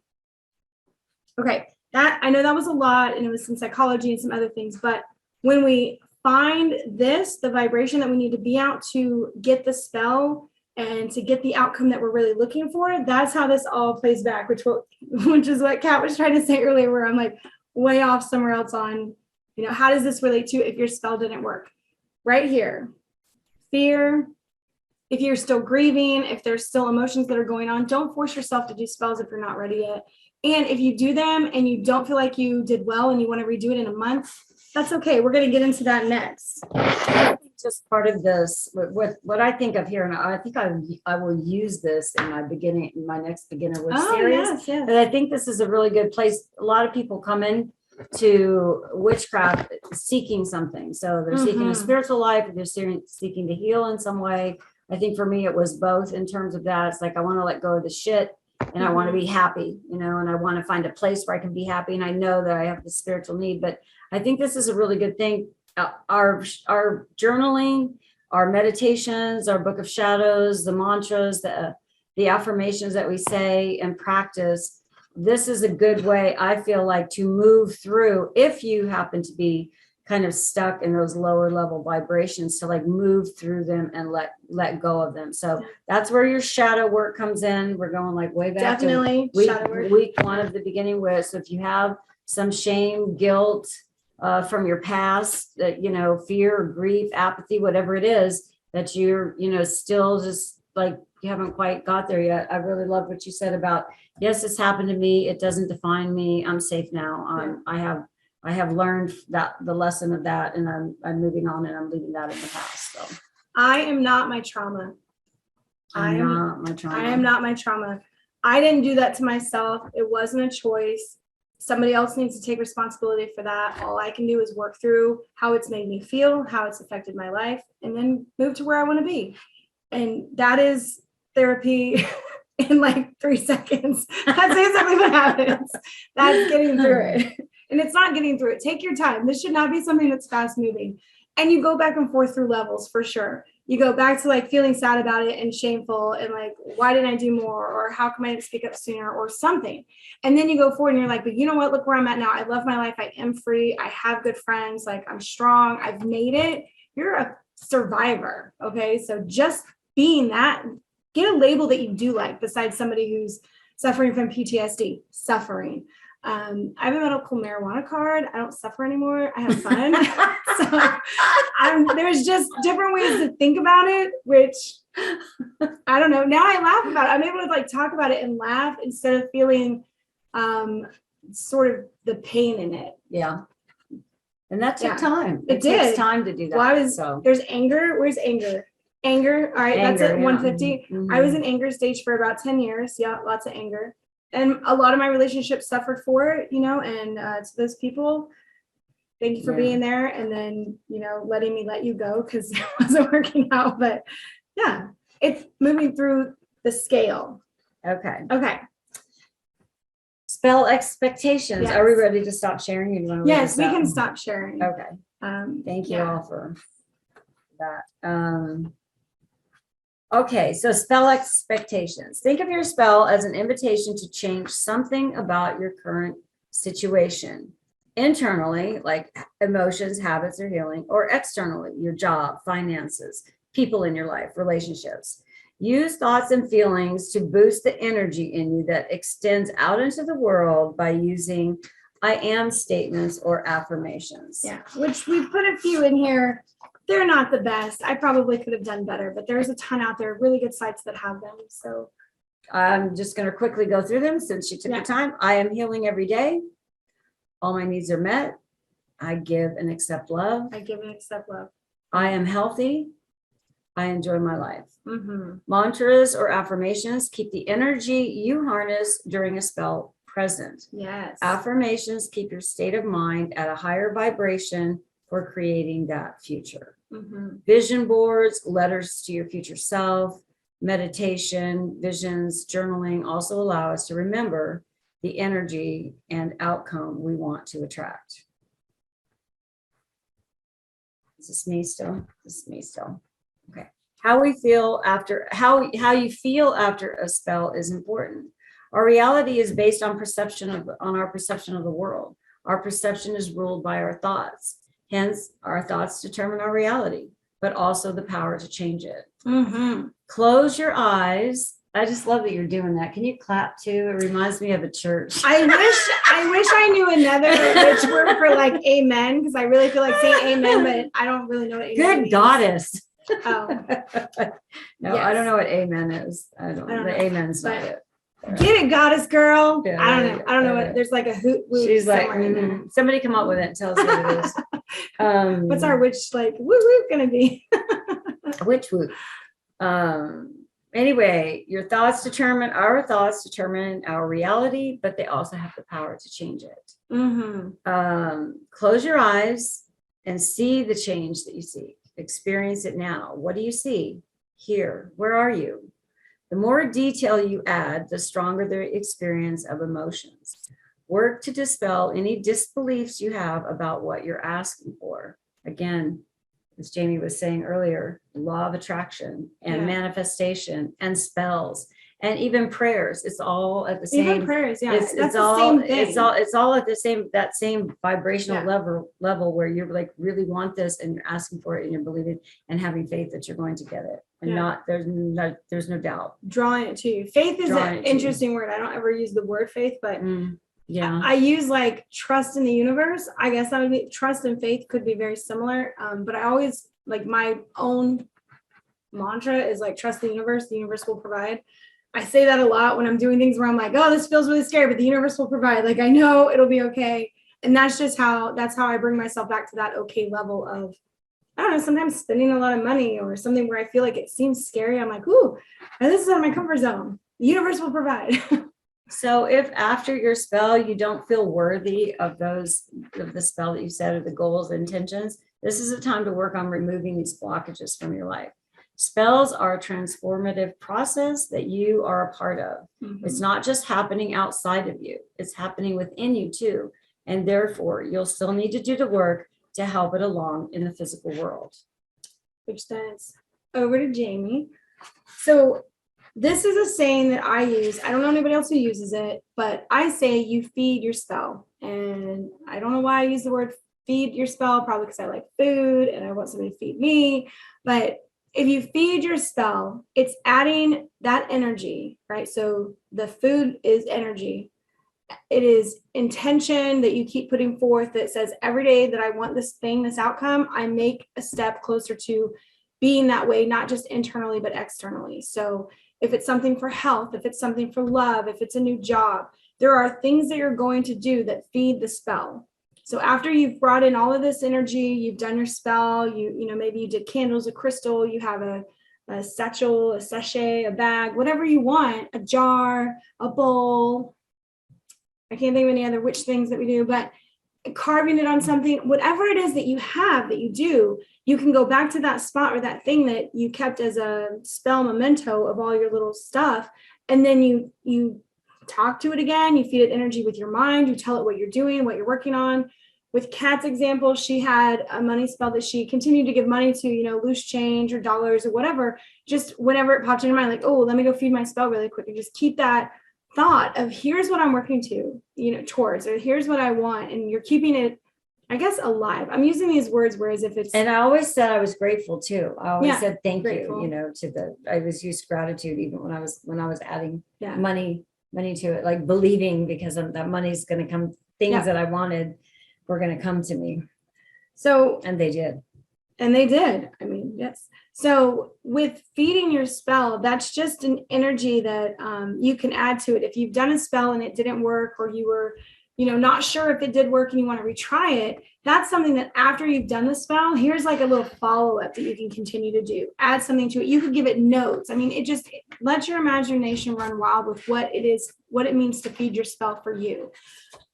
Okay, I know that was a lot and it was some psychology and some other things, but when we find the vibration that we need to be out to get the spell and to get the outcome that we're really looking for, that's how this all plays back, which is what Kat was trying to say earlier, where I'm like way off somewhere else on, how does this relate to if your spell didn't work? Right here, fear. If you're still grieving, if there's still emotions that are going on, don't force yourself to do spells if you're not ready yet. And if you do them and you don't feel like you did well and you want to redo it in a month, that's okay. We're going to get into that next. Just part of this, what I think of here, and I think I will use this in my next beginner witch series. Yes. But I think this is a really good place. A lot of people come in to witchcraft seeking something. So they're seeking a spiritual life, or they're seeking to heal in some way. I think for me, it was both in terms of that. It's like, I want to let go of the shit and I want to be happy, and I want to find a place where I can be happy. And I know that I have the spiritual need, but I think this is a really good thing. Our journaling, our meditations, our book of shadows, the mantras, the affirmations that we say and practice. This is a good way, I feel like, to move through if you happen to be kind of stuck in those lower level vibrations, to like move through them and let go of them. So that's where your shadow work comes in. We're going like way back Definitely to week one of the beginning with. So if you have some shame, guilt from your past, that fear, grief, apathy, whatever it is that you're still just like you haven't quite got there yet. I really love what you said about, yes, this happened to me. It doesn't define me. I'm safe now. I have learned that the lesson of that, and I'm moving on, and I'm leaving that in the past. So I am not my trauma. I am not my trauma. I didn't do that to myself. It wasn't a choice. Somebody else needs to take responsibility for that. All I can do is work through how it's made me feel, how it's affected my life, and then move to where I want to be. And that is therapy in like 3 seconds. That's basically what happens. That's getting through it. And it's not getting through it. Take your time. This should not be something that's fast moving. And you go back and forth through levels for sure. You go back to like feeling sad about it and shameful and like, why didn't I do more? Or how come I didn't speak up sooner or something? And then you go forward and you're like, but you know what? Look where I'm at now. I love my life. I am free. I have good friends. Like, I'm strong. I've made it. You're a survivor. Okay. So just being that, get a label that you do like, besides somebody who's suffering from PTSD, suffering. I have a medical marijuana card. I don't suffer anymore. I have fun. So there's just different ways to think about it, which I don't know. Now I laugh about it. I'm able to like talk about it and laugh instead of feeling sort of the pain in it. Yeah. And that took time. It takes time to do that. There's anger. Where's anger? Anger. All right. That's at 150. Mm-hmm. I was in anger stage for about 10 years. Yeah. Lots of anger. And a lot of my relationships suffered for it, and to those people, thank you for being there. And then, letting me let you go because it wasn't working out. But yeah, it's moving through the scale. Okay. Spell expectations. Yes. Are we ready to stop sharing? Yes, we can stop sharing. Okay. Thank you all for that. Okay, so spell expectations. Think of your spell as an invitation to change something about your current situation. Internally, like emotions, habits, or healing, or externally, your job, finances, people in your life, relationships. Use thoughts and feelings to boost the energy in you that extends out into the world by using I am statements or affirmations. Yeah, which we put a few in here. They're not the best. I probably could have done better, but there's a ton out there, really good sites that have them. So I'm just going to quickly go through them since you took the time. I am healing every day. All my needs are met. I give and accept love. I give and accept love. I am healthy. I enjoy my life. Mm-hmm. Mantras or affirmations keep the energy you harness during a spell present. Yes. Affirmations keep your state of mind at a higher vibration for creating that future. Mm-hmm. Vision boards, letters to your future self, meditation, visions, journaling also allow us to remember the energy and outcome we want to attract. Is this me still? This is me still. Okay. How you feel after a spell is important. Our reality is based on our perception of the world. Our perception is ruled by our thoughts. Hence, our thoughts determine our reality, but also the power to change it. Mm-hmm. Close your eyes. I just love that you're doing that. Can you clap too? It reminds me of a church. I wish I knew another witch word for like amen, because I really feel like saying amen, but I don't really know what amen Good means. goddess. Oh. No, Yes. I don't know what amen is. I don't I don't the know, amen's not but- it. Get it, goddess girl. Yeah, I don't know what. There's like a hoot. She's like, somewhere in there. somebody come up with it and tell us what it is. What's our witch like? Woo woo gonna be? Witch whoop. Anyway, our thoughts determine our reality, but they also have the power to change it. Mm-hmm. Close your eyes and see the change that you see. Experience it now. What do you see? Here. Where are you? The more detail you add, the stronger the experience of emotions. Work to dispel any disbeliefs you have about what you're asking for. Again, as Jamie was saying earlier, law of attraction and manifestation and spells and even prayers. It's all at the same. Even prayers, yeah. It's That's the all. same thing. It's all at the same vibrational level where you're like really want this and you're asking for it and you're believing and having faith that you're going to get it. And there's no doubt. Drawing it to you. Faith is an interesting word. I don't ever use the word faith, but I use like trust in the universe. I guess that would be trust and faith could be very similar. But I always like my own mantra is like trust the universe will provide. I say that a lot when I'm doing things where I'm like, oh, this feels really scary, but the universe will provide. Like, I know it'll be okay. And that's how I bring myself back to that okay level of, I don't know, sometimes spending a lot of money or something where I feel like it seems scary. I'm like, ooh, this is out of my comfort zone. The universe will provide. So if after your spell, you don't feel worthy of the spell that you set or the goals, intentions, this is a time to work on removing these blockages from your life. Spells are a transformative process that you are a part of. Mm-hmm. It's not just happening outside of you. It's happening within you too. And therefore, you'll still need to do the work to help it along in the physical world. Which then it's over to Jamie. So this is a saying that I use. I don't know anybody else who uses it, but I say you feed your spell. And I don't know why I use the word feed your spell, probably because I like food and I want somebody to feed me. But if you feed your spell, it's adding that energy, right? So the food is energy. It is intention that you keep putting forth that says every day that I want this thing, this outcome, I make a step closer to being that way, not just internally, but externally. So if it's something for health, if it's something for love, if it's a new job, there are things that you're going to do that feed the spell. So after you've brought in all of this energy, you've done your spell, you know, maybe you did candles, a crystal, you have a satchel, a sachet, a bag, whatever you want, a jar, a bowl. I can't think of any other witch things that we do, but carving it on something, whatever it is that you have, that you do, you can go back to that spot or that thing that you kept as a spell memento of all your little stuff. And then you talk to it again, you feed it energy with your mind, you tell it what you're doing, what you're working on. with Kat's example, she had a money spell that she continued to give money to, loose change or dollars or whatever, just whenever it popped into mind, like, oh, let me go feed my spell really quick, and just keep that thought of here's what I'm working to, towards, or here's what I want. And you're keeping it, I guess, alive. I'm using these words, whereas if it's, and I always said I was grateful too. I always said thank grateful. you, I always used gratitude even when I was adding Yeah. money to it, like believing because that money's going to come, things that I wanted were going to come to me. So, and they did. And they did. I mean, yes. So with feeding your spell, that's just an energy that you can add to it. If you've done a spell and it didn't work, or you were, not sure if it did work and you want to retry it, that's something that after you've done the spell, here's like a little follow-up that you can continue to do. Add something to it. You could give it notes. I mean, it just let your imagination run wild with what it is, what it means to feed your spell for you.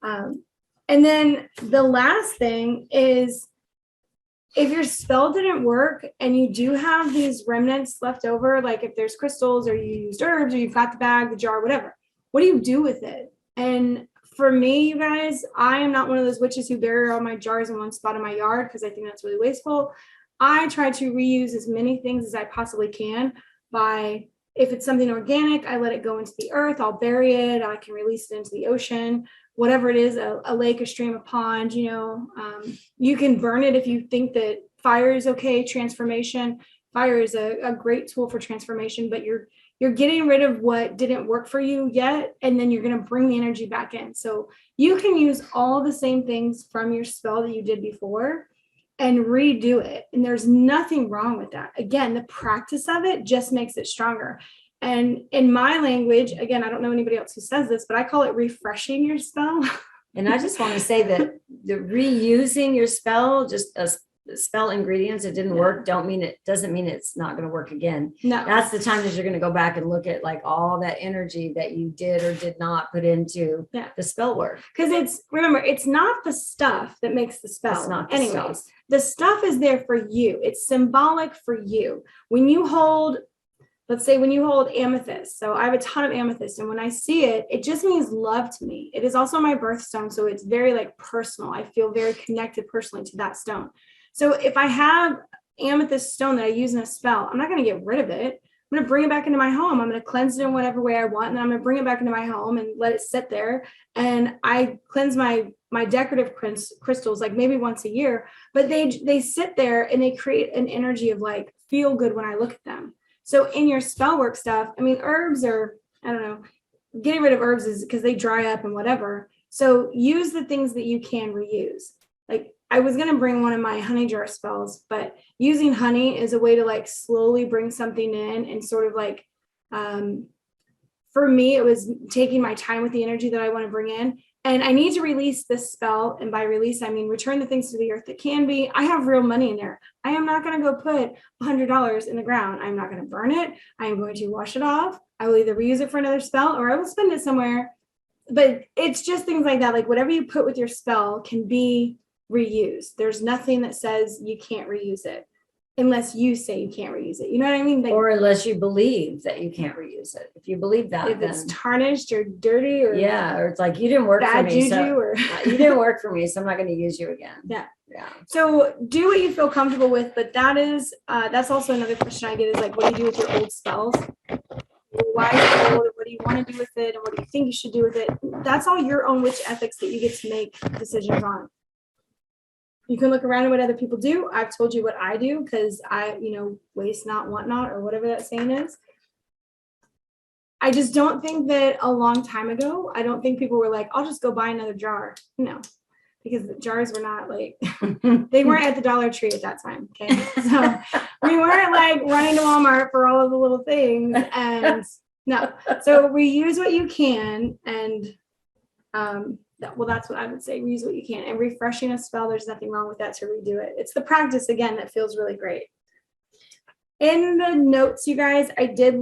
And then the last thing is, if your spell didn't work and you do have these remnants left over, like if there's crystals or you used herbs or you've got the bag, the jar, whatever, what do you do with it? And for me, you guys, I am not one of those witches who bury all my jars in one spot in my yard because I think that's really wasteful. I try to reuse as many things as I possibly can by, if it's something organic, I let it go into the earth, I'll bury it, I can release it into the ocean. Whatever it is, a lake, a stream, a pond, you can burn it if you think that fire is okay. Transformation, fire is a great tool for transformation, but you're getting rid of what didn't work for you yet, and then you're going to bring the energy back in. So you can use all the same things from your spell that you did before and redo it. And there's nothing wrong with that. Again, the practice of it just makes it stronger. And in my language, again, I don't know anybody else who says this, but I call it refreshing your spell. And I just want to say that the reusing your spell, just a spell ingredients, it didn't work, doesn't mean it's not going to work again. No. That's the time that you're going to go back and look at like all that energy that you did or did not put into the spell work. Because remember, it's not the stuff that makes the spell. It's not the anyways. stuff. The stuff is there for you. It's symbolic for you. When you hold, let's say when you hold amethyst. So I have a ton of amethyst, and when I see it, it just means love to me. It is also my birthstone. So it's very like personal. I feel very connected personally to that stone. So if I have amethyst stone that I use in a spell, I'm not going to get rid of it. I'm going to bring it back into my home. I'm going to cleanse it in whatever way I want. And then I'm going to bring it back into my home and let it sit there. And I cleanse my decorative crystals like maybe once a year, but they sit there and they create an energy of like feel good when I look at them. So in your spell work stuff, I mean, herbs are, I don't know, getting rid of herbs is because they dry up and whatever. So use the things that you can reuse. Like I was going to bring one of my honey jar spells, but using honey is a way to like slowly bring something in and sort of like, for me, it was taking my time with the energy that I want to bring in. And I need to release this spell. And by release, I mean, return the things to the earth that can be. I have real money in there. I am not going to go put $100 in the ground. I'm not going to burn it. I am going to wash it off. I will either reuse it for another spell or I will spend it somewhere. But it's just things like that. Like whatever you put with your spell can be reused. There's nothing that says you can't reuse it unless you say you can't reuse it. You know what I mean? Like, or unless you believe that you can't reuse it. If you believe that, if it's tarnished or dirty or or it's like you didn't work for me, or you didn't work for me, so I'm not going to use you again. Yeah. Yeah. So do what you feel comfortable with, but that's also another question I get is like, what do you do with your old spells? Why is it old? What do you want to do with it? And what do you think you should do with it? That's all your own witch ethics that you get to make decisions on. You can look around at what other people do. I've told you what I do because I, waste not, want not, or whatever that saying is. I just don't think that a long time ago, I don't think people were like, I'll just go buy another jar. No, because the jars were not like, they weren't at the Dollar Tree at that time. Okay. So we weren't like running to Walmart for all of the little things. And no, so reuse what you can. And, that's what I would say. Reuse what you can, and refreshing a spell. There's nothing wrong with that to redo it. It's the practice again that feels really great. In the notes, you guys, I did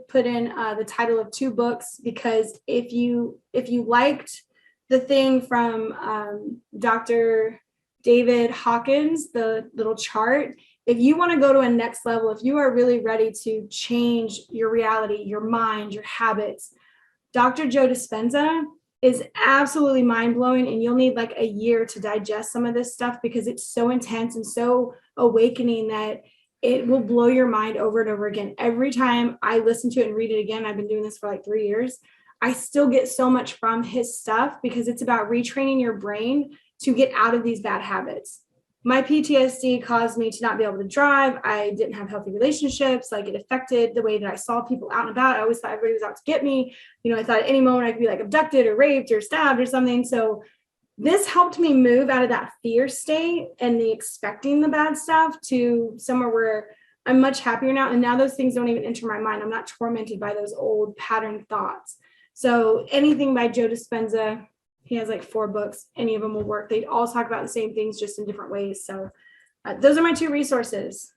put in the title of 2 books because if you liked the thing from Dr. David Hawkins, the little chart, if you want to go to a next level, if you are really ready to change your reality, your mind, your habits, Dr. Joe Dispenza is absolutely mind-blowing, and you'll need like a year to digest some of this stuff because it's so intense and so awakening that it will blow your mind over and over again. Every time I listen to it and read it again, I've been doing this for like 3 years, I still get so much from his stuff because it's about retraining your brain to get out of these bad habits. My PTSD caused me to not be able to drive. I didn't have healthy relationships. Like, it affected the way that I saw people out and about. I always thought everybody was out to get me. You know, I thought at any moment I could be like abducted or raped or stabbed or something. So this helped me move out of that fear state and the expecting the bad stuff to somewhere where I'm much happier now. And now those things don't even enter my mind. I'm not tormented by those old pattern thoughts. So anything by Joe Dispenza, he has like 4 books. Any of them will work. They all talk about the same things, just in different ways. So those are my 2 resources.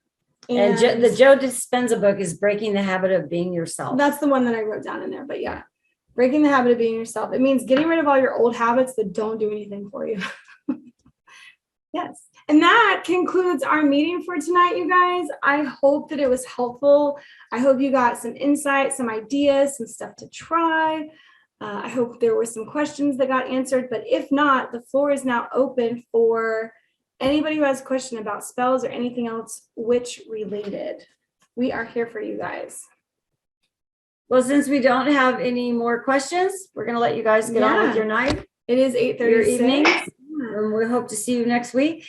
And the Joe Dispenza book is Breaking the Habit of Being Yourself. That's the one that I wrote down in there. But yeah, breaking the habit of being yourself. It means getting rid of all your old habits that don't do anything for you. Yes. And that concludes our meeting for tonight, you guys. I hope that it was helpful. I hope you got some insight, some ideas, some stuff to try. I hope there were some questions that got answered, but if not, the floor is now open for anybody who has a question about spells or anything else witch related. We are here for you guys. Well, since we don't have any more questions, we're going to let you guys get on with your night. It is 8:30. Your evening. And we hope to see you next week.